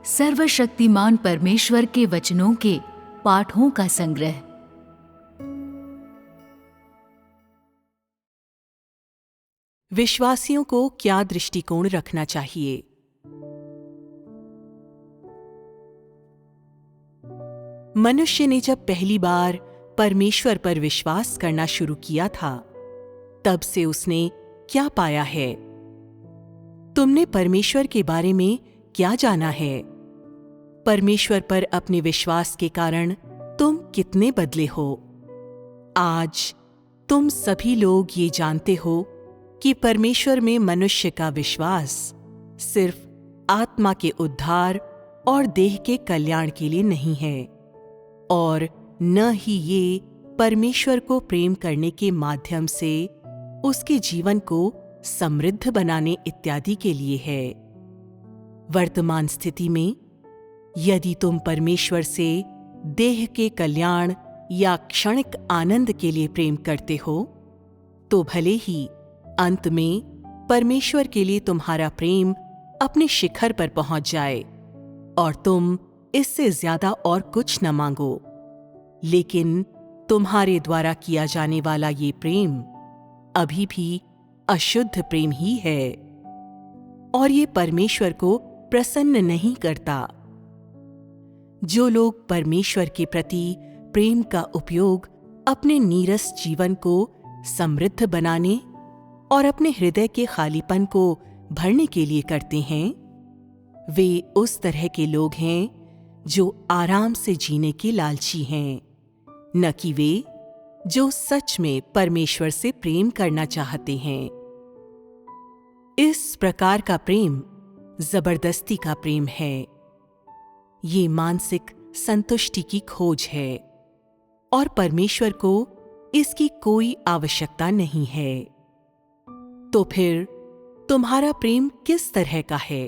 सर्वशक्तिमान परमेश्वर के वचनों के पाठों का संग्रह। विश्वासियों को क्या दृष्टिकोण रखना चाहिए? मनुष्य ने जब पहली बार परमेश्वर पर विश्वास करना शुरू किया था, तब से उसने क्या पाया है? तुमने परमेश्वर के बारे में क्या जाना है? परमेश्वर पर अपने विश्वास के कारण तुम कितने बदले हो? आज तुम सभी लोग ये जानते हो कि परमेश्वर में मनुष्य का विश्वास सिर्फ आत्मा के उद्धार और देह के कल्याण के लिए नहीं है, और न ही ये परमेश्वर को प्रेम करने के माध्यम से उसके जीवन को समृद्ध बनाने इत्यादि के लिए है। वर्तमान स्थिति में यदि तुम परमेश्वर से देह के कल्याण या क्षणिक आनंद के लिए प्रेम करते हो, तो भले ही अंत में परमेश्वर के लिए तुम्हारा प्रेम अपने शिखर पर पहुंच जाए और तुम इससे ज्यादा और कुछ न मांगो, लेकिन तुम्हारे द्वारा किया जाने वाला ये प्रेम अभी भी अशुद्ध प्रेम ही है और ये परमेश्वर को प्रसन्न नहीं करता। जो लोग परमेश्वर के प्रति प्रेम का उपयोग अपने नीरस जीवन को समृद्ध बनाने और अपने हृदय के खालीपन को भरने के लिए करते हैं, वे उस तरह के लोग हैं जो आराम से जीने के लालची हैं, न कि वे जो सच में परमेश्वर से प्रेम करना चाहते हैं। इस प्रकार का प्रेम जबरदस्ती का प्रेम है। ये मानसिक संतुष्टि की खोज है और परमेश्वर को इसकी कोई आवश्यकता नहीं है। तो फिर तुम्हारा प्रेम किस तरह का है?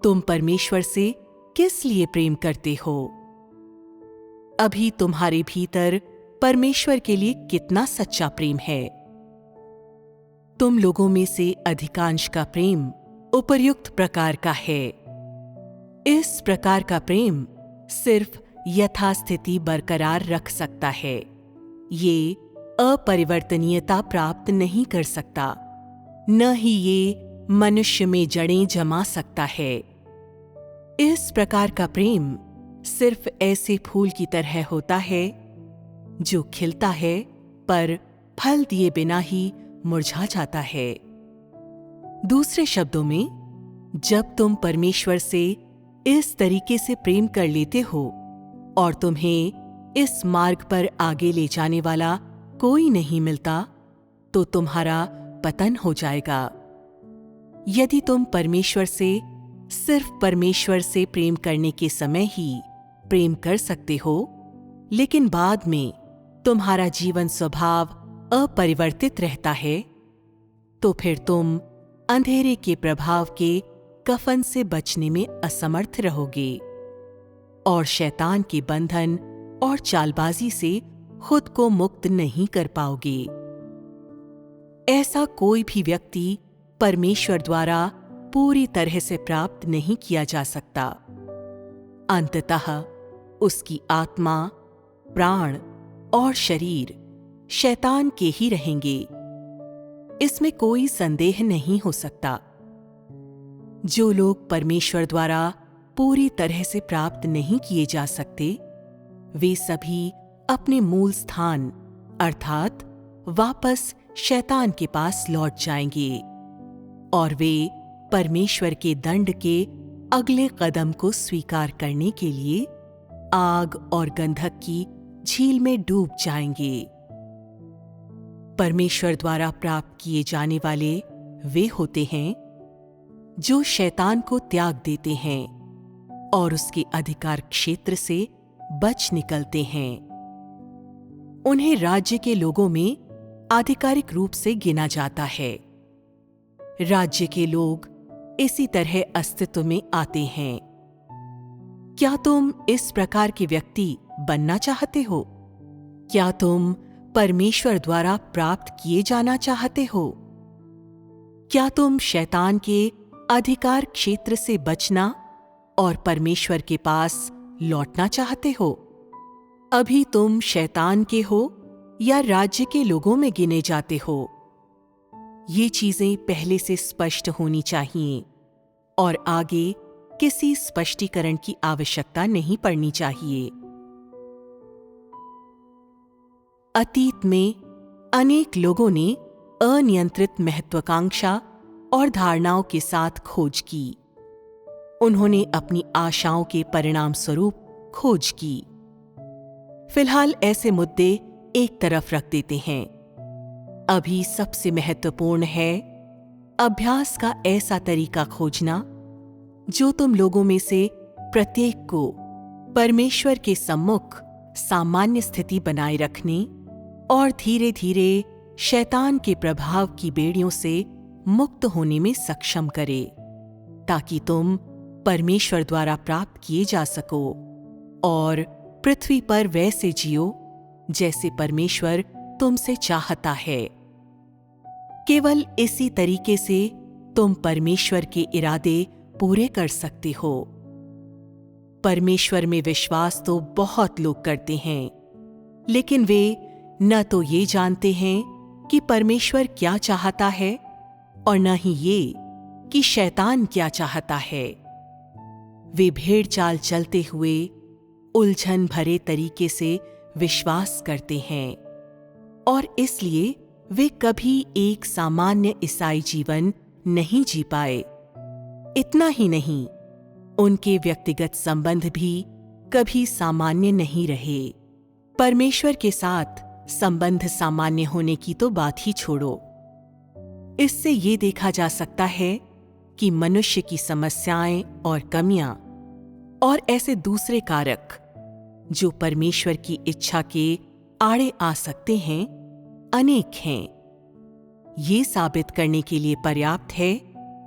तुम परमेश्वर से किस लिए प्रेम करते हो? अभी तुम्हारे भीतर परमेश्वर के लिए कितना सच्चा प्रेम है? तुम लोगों में से अधिकांश का प्रेम उपर्युक्त प्रकार का है। इस प्रकार का प्रेम सिर्फ यथास्थिति बरकरार रख सकता है। ये अपरिवर्तनीयता प्राप्त नहीं कर सकता, न ही ये मनुष्य में जड़ें जमा सकता है। इस प्रकार का प्रेम सिर्फ ऐसे फूल की तरह होता है जो खिलता है पर फल दिए बिना ही मुरझा जाता है। दूसरे शब्दों में, जब तुम परमेश्वर से इस तरीके से प्रेम कर लेते हो और तुम्हें इस मार्ग पर आगे ले जाने वाला कोई नहीं मिलता, तो तुम्हारा पतन हो जाएगा। यदि तुम परमेश्वर से सिर्फ परमेश्वर से प्रेम करने के समय ही प्रेम कर सकते हो, लेकिन बाद में तुम्हारा जीवन स्वभाव अपरिवर्तित रहता है, तो फिर तुम अंधेरे के प्रभाव के कफन से बचने में असमर्थ रहोगे और शैतान के बंधन और चालबाजी से खुद को मुक्त नहीं कर पाओगे। ऐसा कोई भी व्यक्ति परमेश्वर द्वारा पूरी तरह से प्राप्त नहीं किया जा सकता। अंततः उसकी आत्मा, प्राण और शरीर शैतान के ही रहेंगे, इसमें कोई संदेह नहीं हो सकता। जो लोग परमेश्वर द्वारा पूरी तरह से प्राप्त नहीं किए जा सकते, वे सभी अपने मूल स्थान अर्थात वापस शैतान के पास लौट जाएंगे और वे परमेश्वर के दंड के अगले कदम को स्वीकार करने के लिए आग और गंधक की झील में डूब जाएंगे। परमेश्वर द्वारा प्राप्त किए जाने वाले वे होते हैं जो शैतान को त्याग देते हैं और उसके अधिकार क्षेत्र से बच निकलते हैं। उन्हें राज्य के लोगों में आधिकारिक रूप से गिना जाता है। राज्य के लोग इसी तरह अस्तित्व में आते हैं। क्या तुम इस प्रकार के व्यक्ति बनना चाहते हो? क्या तुम परमेश्वर द्वारा प्राप्त किए जाना चाहते हो? क्या तुम शैतान के अधिकार क्षेत्र से बचना और परमेश्वर के पास लौटना चाहते हो? अभी तुम शैतान के हो या राज्य के लोगों में गिने जाते हो? ये चीजें पहले से स्पष्ट होनी चाहिए और आगे किसी स्पष्टीकरण की आवश्यकता नहीं पड़नी चाहिए। अतीत में अनेक लोगों ने अनियंत्रित महत्वाकांक्षा और धारणाओं के साथ खोज की। उन्होंने अपनी आशाओं के परिणाम स्वरूप खोज की। फिलहाल ऐसे मुद्दे एक तरफ रख देते हैं। अभी सबसे महत्वपूर्ण है अभ्यास का ऐसा तरीका खोजना जो तुम लोगों में से प्रत्येक को परमेश्वर के सम्मुख सामान्य स्थिति बनाए रखने और धीरे धीरे शैतान के प्रभाव की बेड़ियों से मुक्त होने में सक्षम करे, ताकि तुम परमेश्वर द्वारा प्राप्त किए जा सको और पृथ्वी पर वैसे जियो जैसे परमेश्वर तुमसे चाहता है। केवल इसी तरीके से तुम परमेश्वर के इरादे पूरे कर सकते हो। परमेश्वर में विश्वास तो बहुत लोग करते हैं, लेकिन वे न तो ये जानते हैं कि परमेश्वर क्या चाहता है और न ही ये कि शैतान क्या चाहता है। वे भेड़ चाल चलते हुए उलझन भरे तरीके से विश्वास करते हैं और इसलिए वे कभी एक सामान्य ईसाई जीवन नहीं जी पाए। इतना ही नहीं, उनके व्यक्तिगत संबंध भी कभी सामान्य नहीं रहे। परमेश्वर के साथ संबंध सामान्य होने की तो बात ही छोड़ो। इससे ये देखा जा सकता है कि मनुष्य की समस्याएं और कमियां और ऐसे दूसरे कारक जो परमेश्वर की इच्छा के आड़े आ सकते हैं अनेक हैं। ये साबित करने के लिए पर्याप्त है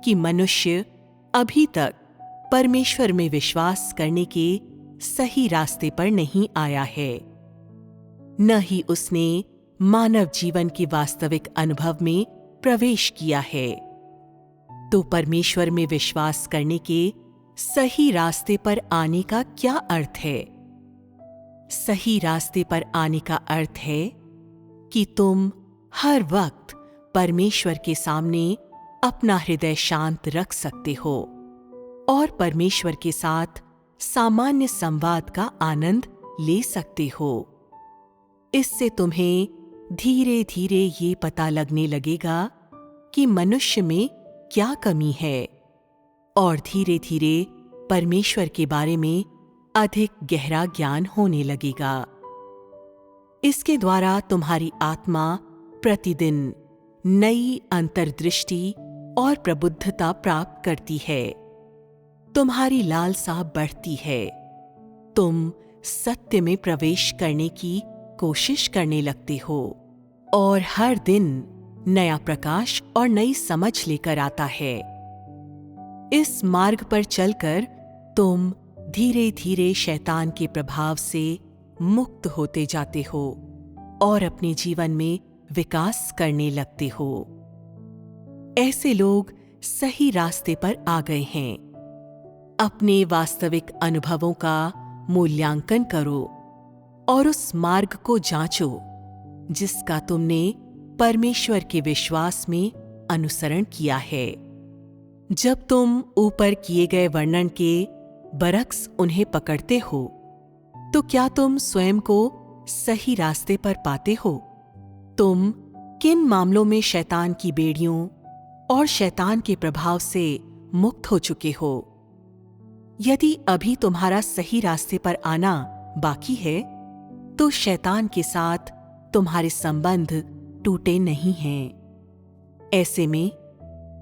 कि मनुष्य अभी तक परमेश्वर में विश्वास करने के सही रास्ते पर नहीं आया है, न ही उसने मानव जीवन के वास्तविक अनुभव में प्रवेश किया है। तो परमेश्वर में विश्वास करने के सही रास्ते पर आने का क्या अर्थ है? सही रास्ते पर आने का अर्थ है कि तुम हर वक्त परमेश्वर के सामने अपना हृदय शांत रख सकते हो और परमेश्वर के साथ सामान्य संवाद का आनंद ले सकते हो। इससे तुम्हें धीरे धीरे ये पता लगने लगेगा कि मनुष्य में क्या कमी है और धीरे धीरे परमेश्वर के बारे में अधिक गहरा ज्ञान होने लगेगा। इसके द्वारा तुम्हारी आत्मा प्रतिदिन नई अंतर्दृष्टि और प्रबुद्धता प्राप्त करती है। तुम्हारी लालसा बढ़ती है। तुम सत्य में प्रवेश करने की कोशिश करने लगते हो और हर दिन नया प्रकाश और नई समझ लेकर आता है। इस मार्ग पर चलकर तुम धीरे धीरे शैतान के प्रभाव से मुक्त होते जाते हो और अपने जीवन में विकास करने लगते हो। ऐसे लोग सही रास्ते पर आ गए हैं। अपने वास्तविक अनुभवों का मूल्यांकन करो और उस मार्ग को जांचो जिसका तुमने परमेश्वर के विश्वास में अनुसरण किया है। जब तुम ऊपर किए गए वर्णन के बरक्स उन्हें पकड़ते हो, तो क्या तुम स्वयं को सही रास्ते पर पाते हो? तुम किन मामलों में शैतान की बेड़ियों और शैतान के प्रभाव से मुक्त हो चुके हो? यदि अभी तुम्हारा सही रास्ते पर आना बाकी है, तो शैतान के साथ तुम्हारे संबंध टूटे नहीं हैं। ऐसे में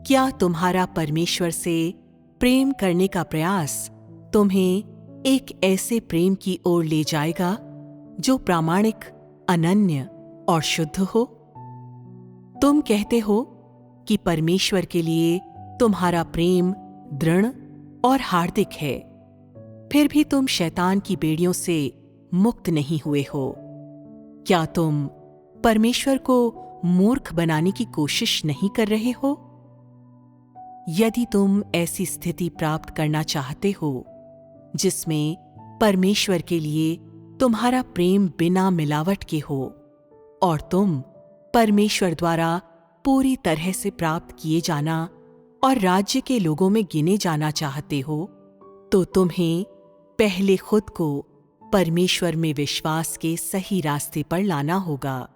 क्या तुम्हारा परमेश्वर से प्रेम करने का प्रयास तुम्हें एक ऐसे प्रेम की ओर ले जाएगा जो प्रामाणिक, अनन्य और शुद्ध हो? तुम कहते हो कि परमेश्वर के लिए तुम्हारा प्रेम दृढ़ और हार्दिक है, फिर भी तुम शैतान की बेड़ियों से मुक्त नहीं हुए हो। क्या तुम परमेश्वर को मूर्ख बनाने की कोशिश नहीं कर रहे हो? यदि तुम ऐसी स्थिति प्राप्त करना चाहते हो, जिसमें परमेश्वर के लिए तुम्हारा प्रेम बिना मिलावट के हो और तुम परमेश्वर द्वारा पूरी तरह से प्राप्त किए जाना और राज्य के लोगों में गिने जाना चाहते हो, तो तुम्हें पहले खुद को परमेश्वर में विश्वास के सही रास्ते पर लाना होगा।